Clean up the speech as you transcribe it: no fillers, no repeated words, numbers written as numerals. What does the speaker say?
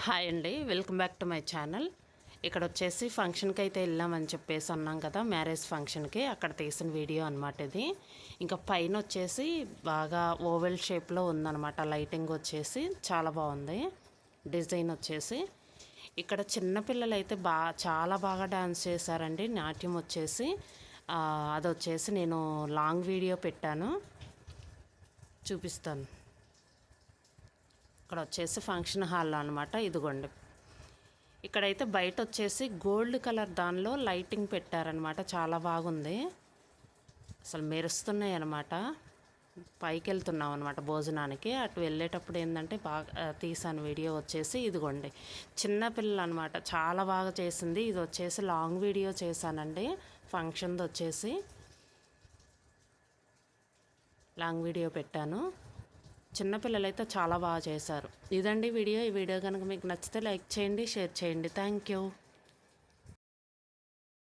Hi అండి, welcome back to my channel. ఇక్కడ వచ్చేసి ఫంక్షన్కి అయితే వెళ్ళామని చెప్పేసి అన్నాం కదా, మ్యారేజ్ ఫంక్షన్కి. అక్కడ తీసిన వీడియో అనమాట ఇది. ఇంకా పైన వచ్చేసి బాగా ఓవెల్ షేప్లో ఉందన్నమాట. లైటింగ్ వచ్చేసి చాలా బాగుంది. డిజైన్ వచ్చేసి ఇక్కడ చిన్నపిల్లలు అయితే చాలా బాగా డ్యాన్స్ చేశారండి. నాట్యం వచ్చేసి అది వచ్చేసి నేను లాంగ్ వీడియో పెట్టాను, చూపిస్తాను. ఇక్కడ వచ్చేసి ఫంక్షన్ హాల్లో అనమాట. ఇదిగోండి, ఇక్కడైతే బయట వచ్చేసి గోల్డ్ కలర్ దానిలో లైటింగ్ పెట్టారనమాట. చాలా బాగుంది, అసలు మెరుస్తున్నాయి అనమాట. పైకి వెళ్తున్నాం అనమాట భోజనానికి. అటు వెళ్ళేటప్పుడు ఏంటంటే బాగా తీసాను వీడియో వచ్చేసి. ఇదిగోండి, చిన్నపిల్లలు అనమాట, చాలా బాగా చేసింది. ఇది వచ్చేసి లాంగ్ వీడియో చేశానండి. ఫంక్షన్ది వచ్చేసి లాంగ్ వీడియో పెట్టాను. చిన్నపిల్లలైతే చాలా బాగా చేశారు. ఇదండి వీడియో. ఈ వీడియో కనుక మీకు నచ్చితే లైక్ చేయండి, షేర్ చేయండి. Thank you.